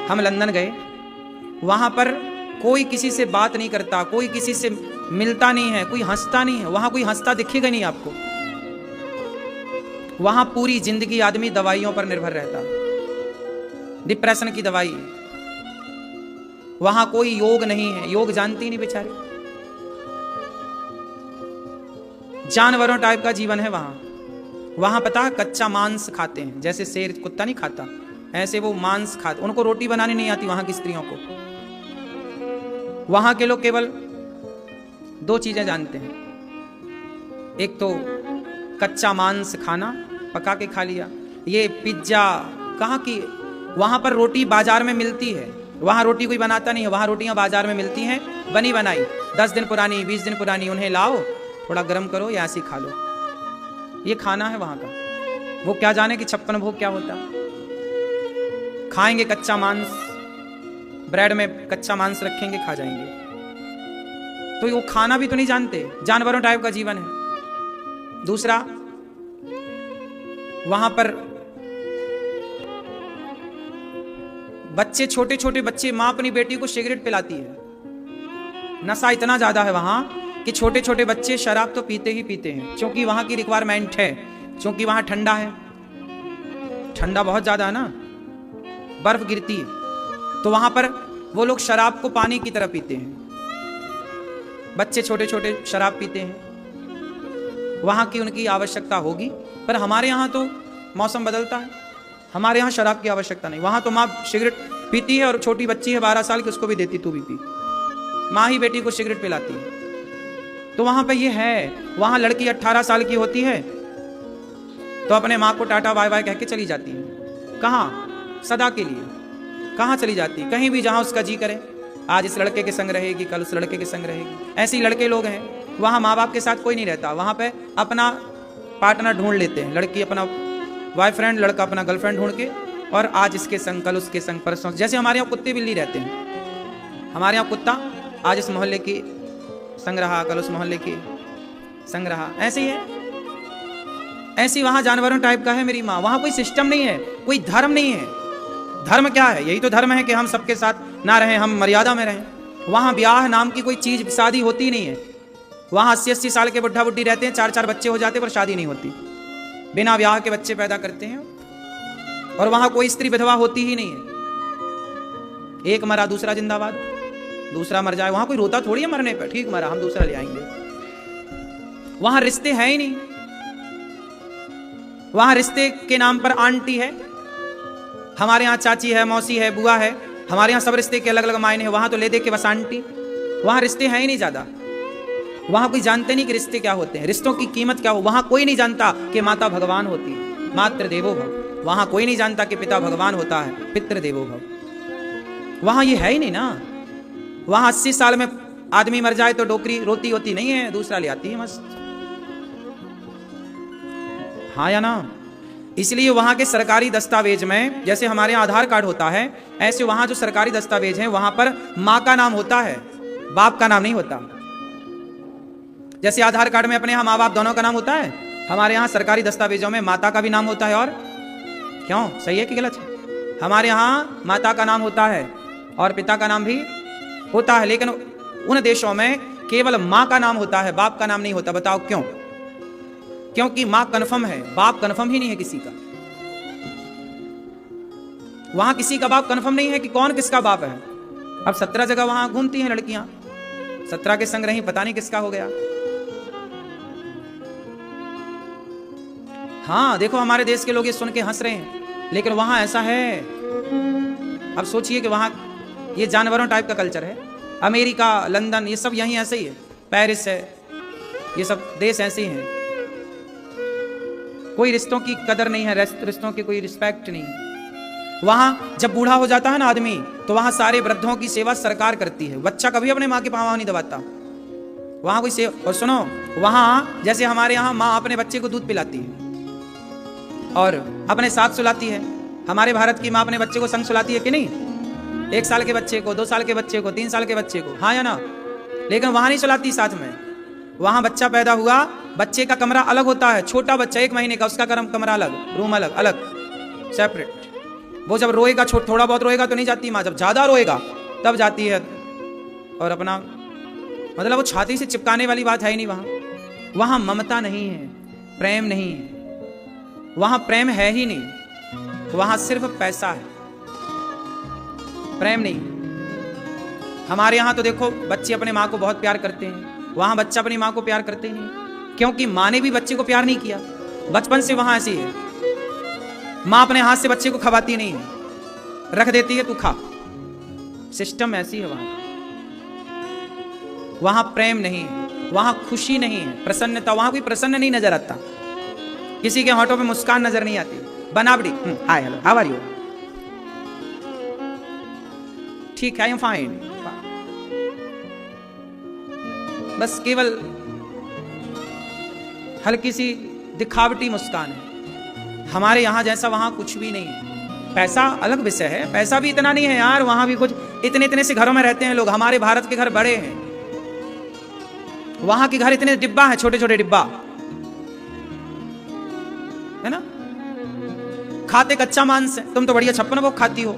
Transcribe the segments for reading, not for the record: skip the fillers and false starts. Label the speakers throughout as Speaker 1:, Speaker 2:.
Speaker 1: हम लंदन गए, वहां पर कोई किसी से बात नहीं करता, कोई किसी से मिलता नहीं है, कोई हंसता नहीं है। वहां कोई हंसता दिखेगा नहीं आपको। वहां पूरी जिंदगी आदमी दवाइयों पर निर्भर रहता, डिप्रेशन की दवाई। वहां कोई योग नहीं है, योग जानती नहीं बेचारे, जानवरों टाइप का जीवन है वहां। वहां पता कच्चा मांस खाते हैं, जैसे शेर कुत्ता नहीं खाता ऐसे वो मांस खाते। उनको रोटी बनानी नहीं आती वहां की स्त्रियों को। वहां के लोग केवल दो चीजें जानते हैं, एक तो कच्चा मांस खाना, पका के खा लिया। ये पिज्जा कहाँ की, वहां पर रोटी बाजार में मिलती है, वहां रोटी कोई बनाता नहीं है, वहां रोटियां बाजार में मिलती हैं बनी बनाई, 10 दिन पुरानी 20 दिन पुरानी। उन्हें लाओ, थोड़ा गर्म करो या ऐसे खा लो। ये खाना है वहां का। वो क्या जाने कि 56 भोग क्या होता। खाएंगे कच्चा मांस, ब्रेड में कच्चा मांस रखेंगे, खा जाएंगे। तो वो खाना भी तो नहीं जानते, जानवरों टाइप का जीवन है। दूसरा, वहां पर बच्चे, छोटे छोटे बच्चे, मां अपनी बेटी को सिगरेट पिलाती है। नशा इतना ज्यादा है वहां कि छोटे छोटे बच्चे शराब तो पीते ही पीते हैं, क्योंकि वहां की रिक्वायरमेंट है, क्योंकि वहां ठंडा है, ठंडा बहुत ज्यादा है ना, बर्फ गिरती है। तो वहां पर वो लोग शराब को पानी की तरह पीते हैं। बच्चे छोटे छोटे शराब पीते हैं। वहां की उनकी आवश्यकता होगी, पर हमारे यहाँ तो मौसम बदलता है, हमारे यहाँ शराब की आवश्यकता नहीं। वहां तो माँ सिगरेट पीती है और छोटी बच्ची है 12 साल की, उसको भी देती, तू भी पी। माँ ही बेटी को सिगरेट पिलाती है। तो वहां पे ये है। वहां लड़की 18 साल की होती है तो अपने माँ को टाटा बाय बाय कह के चली जाती है। कहाँ? सदा के लिए। कहाँ चली जाती है? कहीं भी जहां उसका जी करे। आज इस लड़के के संग रहेगी, कल उस लड़के के संग रहेगी। ऐसे ही लड़के लोग हैं, वहां माँ बाप के साथ कोई नहीं रहता, वहां पे अपना पार्टनर ढूंढ लेते हैं। लड़की अपना बॉयफ्रेंड, लड़का अपना गर्लफ्रेंड ढूंढ के, और आज इसके संग, कल उसके संग, परसों। जैसे हमारे यहाँ कुत्ते बिल्ली रहते हैं, हमारे यहाँ कुत्ता आज इस मोहल्ले की संग रहा, कल उस मोहल्ले की संग रहा, ऐसे ही है। ऐसी वहां जानवरों टाइप का है मेरी माँ। वहां कोई सिस्टम नहीं है, कोई धर्म नहीं है। धर्म क्या है? यही तो धर्म है कि हम सबके साथ ना रहें, हम मर्यादा में रहें। वहां ब्याह नाम की कोई चीज, शादी होती नहीं है। वहां 80-80 साल के बुढ़ा बुढ़ी रहते हैं, 4-4 बच्चे हो जाते, पर शादी नहीं होती। बिना ब्याह के बच्चे पैदा करते हैं। और वहां कोई स्त्री विधवा होती ही नहीं है। एक मरा दूसरा जिंदाबाद, दूसरा मर जाए, वहां कोई रोता थोड़ी है मरने पर, ठीक मरा हम दूसरा ले आएंगे। वहां रिश्ते हैं ही नहीं। वहां रिश्ते के नाम पर आंटी है, हमारे यहाँ चाची है, मौसी है, बुआ है, हमारे यहाँ सब रिश्ते के अलग अलग मायने हैं। वहां तो ले दे के बस आंटी। वहां रिश्ते हैं ही नहीं ज्यादा। वहां कोई जानते नहीं कि रिश्ते क्या होते हैं, रिश्तों की कीमत क्या हो। वहां कोई नहीं जानता कि माता भगवान होती है, मातृ देवो भव। वहां कोई नहीं जानता कि पिता भगवान होता है, पितृ देवो भव। वहां ये है ही नहीं ना। वहां 80 साल में आदमी मर जाए तो डोकरी रोती होती नहीं है, दूसरा ले आती है मस्त। हाँ या ना? इसलिए वहां के सरकारी दस्तावेज में, जैसे हमारे यहाँ आधार कार्ड होता है, ऐसे वहां जो सरकारी दस्तावेज हैं वहां पर माँ का नाम होता है, बाप का नाम नहीं होता। जैसे आधार कार्ड में अपने यहाँ माँ बाप दोनों का नाम होता है, हमारे यहाँ सरकारी दस्तावेजों में माता का भी नाम होता है। और क्यों? सही है कि गलत है? हमारे यहाँ माता का नाम होता है और पिता का नाम भी होता है, लेकिन उन देशों में केवल माँ का नाम होता है, बाप का नाम नहीं होता। बताओ क्यों? क्योंकि माँ कन्फर्म है, बाप कन्फर्म ही नहीं है किसी का। वहां किसी का बाप कन्फर्म नहीं है कि कौन किसका बाप है। अब 17 जगह वहां घूमती हैं लड़कियां, 17 के संग रही, पता नहीं किसका हो गया। हाँ देखो, हमारे देश के लोग ये सुन के हंस रहे हैं, लेकिन वहां ऐसा है। अब सोचिए कि वहां ये जानवरों टाइप का कल्चर है। अमेरिका, लंदन, ये सब यहीं ऐसे ही है, पेरिस है, ये सब देश ऐसे ही हैं। कोई रिश्तों की कदर नहीं है, रिश्तों की कोई रिस्पेक्ट नहीं है। वहां जब बूढ़ा हो जाता है ना आदमी, तो वहां सारे वृद्धों की सेवा सरकार करती है। बच्चा कभी अपने माँ के पाँव नहीं दबाता। वहां कोई सेवा। और सुनो, वहां जैसे हमारे यहाँ माँ अपने बच्चे को दूध पिलाती है और अपने साथ सुलाती है, हमारे भारत की माँ अपने बच्चे को संग सुलाती है कि नहीं? 1 साल के बच्चे को, 2 साल के बच्चे को, 3 साल के बच्चे को, हाँ या ना? लेकिन वहां नहीं सुलाती साथ में। वहां बच्चा पैदा हुआ, बच्चे का कमरा अलग होता है। छोटा बच्चा 1 महीने का, उसका कमरा अलग, रूम अलग, अलग, सेपरेट। वो जब रोएगा, थोड़ा बहुत रोएगा तो नहीं जाती माँ, जब ज्यादा रोएगा तब जाती है। और अपना मतलब वो छाती से चिपकाने वाली बात है ही नहीं वहां। वहां ममता नहीं है, प्रेम नहीं है, वहां प्रेम है ही नहीं, वहां सिर्फ पैसा है, प्रेम नहीं। हमारे यहां तो देखो बच्चे अपने माँ को बहुत प्यार करते हैं, वहां बच्चा अपनी माँ को प्यार करते ही नहीं, क्योंकि माँ ने भी बच्चे को प्यार नहीं किया। बचपन से वहां ऐसी है, माँ अपने हाथ से बच्चे को खवाती नहीं है, रख देती है तू खा, सिस्टम ऐसी है वहां। वहां प्रेम नहीं है, वहां खुशी नहीं है, प्रसन्नता, वहां कोई प्रसन्न नहीं नजर आता, किसी के होठों पे मुस्कान नजर नहीं आती, बनावटी hi hello how are you, ठीक है आई एम फाइन, बस केवल हल्की सी दिखावटी मुस्कान है। हमारे यहां जैसा वहां कुछ भी नहीं है। पैसा अलग विषय है, पैसा भी इतना नहीं है यार, वहां भी कुछ इतने इतने से घरों में रहते हैं लोग। हमारे भारत के घर बड़े हैं, वहां के घर इतने डिब्बा है, छोटे छोटे डिब्बा है ना, खाते कच्चा मांस है। तुम तो बढ़िया छप्पन भोग खाती हो,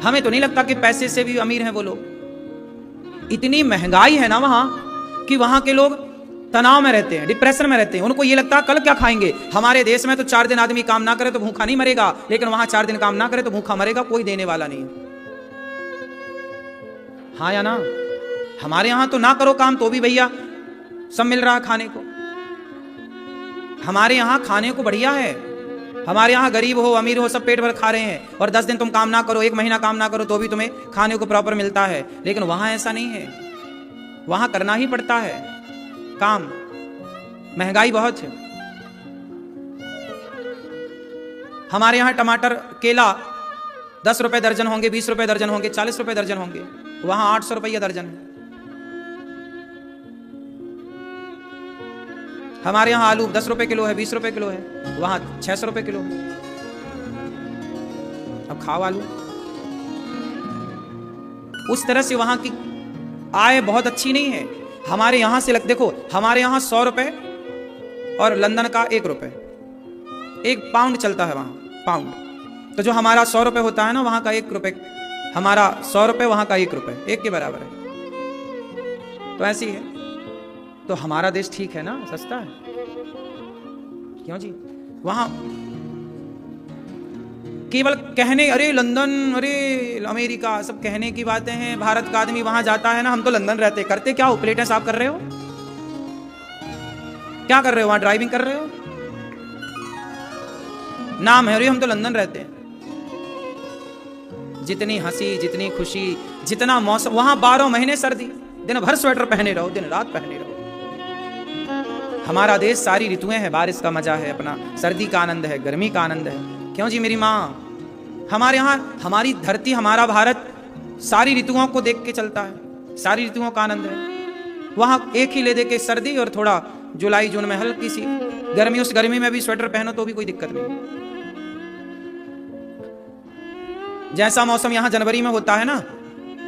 Speaker 1: हमें तो नहीं लगता कि पैसे से भी अमीर हैं वो लोग। इतनी महंगाई है ना वहां कि वहां के लोग तनाव में रहते हैं, डिप्रेशन में रहते हैं, उनको ये लगता है कल क्या खाएंगे। हमारे देश में तो 4 दिन आदमी काम ना करे तो भूखा नहीं मरेगा, लेकिन वहां 4 दिन काम ना करे तो भूखा मरेगा, कोई देने वाला नहीं। हाँ या ना? हमारे यहां तो ना करो काम तो भी भैया सब मिल रहा है खाने को। हमारे यहां खाने को बढ़िया है, हमारे यहां गरीब हो अमीर हो सब पेट भर खा रहे हैं, और 10 दिन तुम काम ना करो, 1 महीना काम ना करो तो भी तुम्हें खाने को प्रॉपर मिलता है। लेकिन वहां ऐसा नहीं है, वहां करना ही पड़ता है काम, महंगाई बहुत है। हमारे यहां टमाटर केला 10 रुपए दर्जन होंगे, 20 रुपए दर्जन होंगे, 40 रुपए दर्जन होंगे, वहां 800 रुपया दर्जन है। हमारे यहां आलू 10 रुपए किलो है, 20 रुपए किलो है, वहां 600 रुपए किलो है। अब खाओ आलू। उस तरह से वहां की आय बहुत अच्छी नहीं है। हमारे यहां से देखो, हमारे यहां 100 रुपए और लंदन का 1 रुपए, 1 पाउंड चलता है वहां, पाउंड। तो जो हमारा 100 रुपए होता है ना, वहां का 1 रुपए, हमारा 100 रुपए वहां का 1 रुपए, 1 के बराबर है। तो ऐसी है। तो हमारा देश ठीक है ना, सस्ता है, क्यों जी? वहां केवल कहने, अरे लंदन, अरे अमेरिका, सब कहने की बातें हैं। भारत का आदमी वहां जाता है ना, हम तो लंदन रहते, करते क्या हो? प्लेटें साफ कर रहे हो, क्या कर रहे हो? वहां ड्राइविंग कर रहे हो, नाम है, अरे हम तो लंदन रहते हैं। जितनी हंसी, जितनी खुशी, जितना मौसम, वहां 12 महीने सर्दी, दिन भर स्वेटर पहने रहो, दिन रात पहने रहो। हमारा देश सारी ऋतुएं हैं, बारिश का मजा है अपना, सर्दी का आनंद है, गर्मी का आनंद है, क्यों जी मेरी माँ? हमारे यहाँ, हमारी धरती, हमारा भारत सारी ऋतुओं को देख के चलता है, सारी ऋतुओं का आनंद है। वहां एक ही ले दे के सर्दी और थोड़ा जुलाई जून में हल्की सी गर्मी, उस गर्मी में भी स्वेटर पहनो तो भी कोई दिक्कत नहीं। जैसा मौसम यहाँ जनवरी में होता है ना,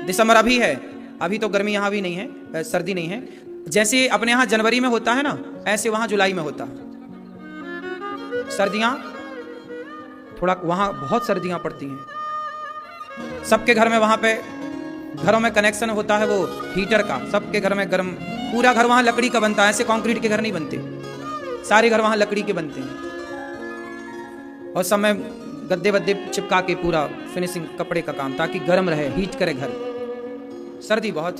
Speaker 1: दिसंबर अभी है, अभी तो गर्मी यहाँ भी नहीं है, सर्दी नहीं है, जैसे अपने यहाँ जनवरी में होता है ना, ऐसे वहां जुलाई में होता है। सर्दियां थोड़ा, वहां बहुत सर्दियां पड़ती हैं। सबके घर में वहां पे घरों में कनेक्शन होता है वो हीटर का, सबके घर में गर्म, पूरा घर वहां लकड़ी का बनता है, ऐसे कंक्रीट के घर नहीं बनते, सारे घर वहां लकड़ी के बनते हैं। और सब में गद्दे वद्दे चिपका के पूरा फिनिशिंग कपड़े का काम, ताकि गर्म रहे, हीट करे घर। सर्दी बहुत,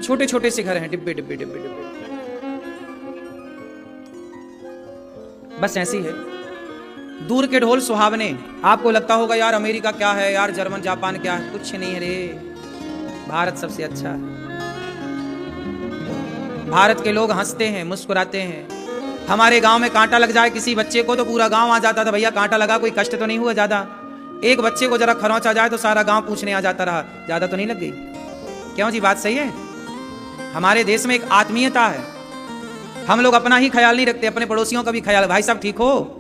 Speaker 1: छोटे छोटे से घर हैं, डिब्बे डिब्बे डिब्बे डिब्बे, बस ऐसी है। दूर के ढोल सुहावने। आपको लगता होगा यार अमेरिका क्या है, यार जर्मन जापान क्या है, कुछ नहीं है रे, भारत सबसे अच्छा है। भारत के लोग हंसते हैं, मुस्कुराते हैं। हमारे गांव में कांटा लग जाए किसी बच्चे को तो पूरा गांव आ जाता था, भैया कांटा लगा, कोई कष्ट तो नहीं हुआ ज्यादा। एक बच्चे को जरा खरोंच आ जाए तो सारा गांव पूछने आ जाता रहा, ज्यादा तो नहीं लग गई? क्यों जी, बात सही है। हमारे देश में एक आत्मीयता है, हम लोग अपना ही ख्याल नहीं रखते, अपने पड़ोसियों का भी ख्याल, भाई साहब ठीक हो।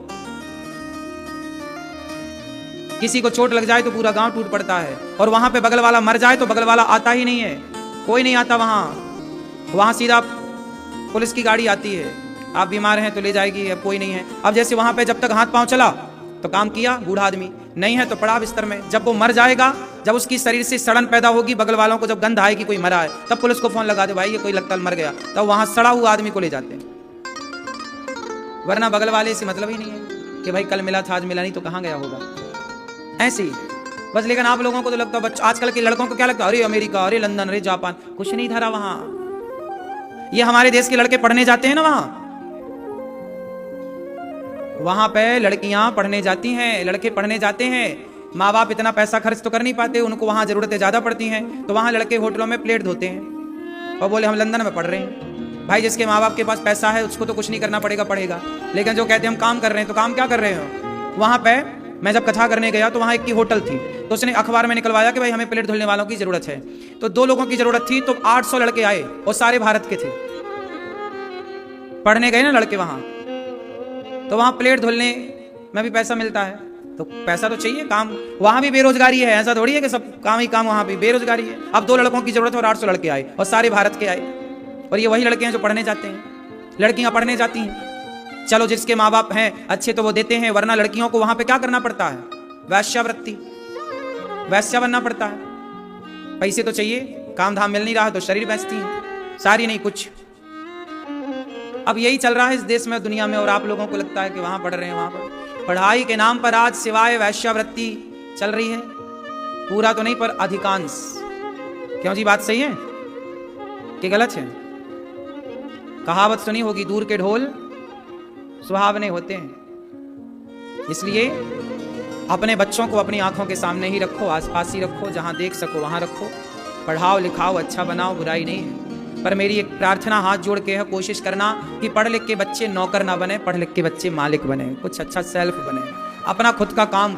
Speaker 1: किसी को चोट लग जाए तो पूरा गांव टूट पड़ता है, और वहां पे बगल वाला मर जाए तो बगल वाला आता ही नहीं है, कोई नहीं आता वहां सीधा पुलिस की गाड़ी आती है, आप बीमार हैं तो ले जाएगी, अब कोई नहीं है। अब जैसे वहां पे जब तक हाथ पांव चला तो काम किया, बूढ़ा आदमी नहीं है तो पड़ा बिस्तर में। जब वो मर जाएगा, जब उसकी शरीर से सड़न पैदा होगी, बगल वालों को जब गंध आएगी कोई मरा है, तब पुलिस को फोन लगा दे, भाई ये कोई लगता मर गया, तब वहां सड़ा हुआ आदमी को ले जाते हैं। वरना बगल वाले से मतलब ही नहीं है कि भाई कल मिला था आज मिला नहीं तो कहाँ गया होगा। ऐसे ही बस। लेकिन आप लोगों को तो लगता है, आजकल के लड़कों को क्या लगता है, अरे अमेरिका, अरे लंदन, अरे जापान, कुछ नहीं धरा वहां। ये हमारे देश के लड़के पढ़ने जाते हैं ना वहां पे लड़कियां पढ़ने जाती हैं, लड़के पढ़ने जाते हैं। माँ बाप इतना पैसा खर्च तो कर नहीं पाते, उनको वहां जरूरतें ज्यादा पड़ती हैं, तो वहां लड़के होटलों में प्लेट धोते हैं और बोले हम लंदन में पढ़ रहे हैं। भाई जिसके माँ बाप के पास पैसा है उसको तो कुछ नहीं करना पड़ेगा, पढ़ेगा। लेकिन जो कहते हैं हम काम कर रहे हैं, तो काम क्या कर रहे हो? वहां पे मैं जब कथा करने गया तो वहां एक की होटल थी, तो उसने अखबार में निकलवाया कि भाई हमें प्लेट धुलने वालों की जरूरत है। तो 2 लोगों की जरूरत थी, तो 800 लड़के आए और सारे भारत के थे। पढ़ने गए ना लड़के वहां, तो वहां प्लेट धुलने में भी पैसा मिलता है, तो पैसा तो चाहिए। काम वहां भी बेरोजगारी है, ऐसा थोड़ी है कि सब काम ही काम, वहां भी बेरोजगारी है। अब 2 लड़कों की जरूरत है और 800 लड़के आए और सारे भारत के आए, और ये वही लड़के हैं जो पढ़ने जाते हैं, लड़कियां पढ़ने जाती हैं। चलो जिसके माँ बाप हैं अच्छे तो वो देते हैं, वरना लड़कियों को वहां पे क्या करना पड़ता है? वैश्यावृत्ति, वैश्या बनना पड़ता है। पैसे तो चाहिए, काम धाम मिल नहीं रहा तो शरीर बेचती है, सारी नहीं कुछ। अब यही चल रहा है इस देश में, दुनिया में, और आप लोगों को लगता है कि वहां पढ़ रहे हैं, वहां पर पढ़ाई के नाम पर आज सिवाय वैश्यावृत्ति चल रही है। पूरा तो नहीं पर अधिकांश। क्यों जी, बात सही है कि गलत है? कहावत सुनी होगी, दूर के ढोल सुहावने होते हैं। इसलिए अपने बच्चों को अपनी आंखों के सामने ही रखो, आसपास ही रखो, जहां देख सको वहां रखो। पढ़ाओ लिखाओ, अच्छा बनाओ, बुराई नहीं है। पर मेरी एक प्रार्थना हाथ जोड़ के है, कोशिश करना कि पढ़ लिख के बच्चे नौकर ना बने, पढ़ लिख के बच्चे मालिक बने, कुछ अच्छा सेल्फ बने, अपना खुद का काम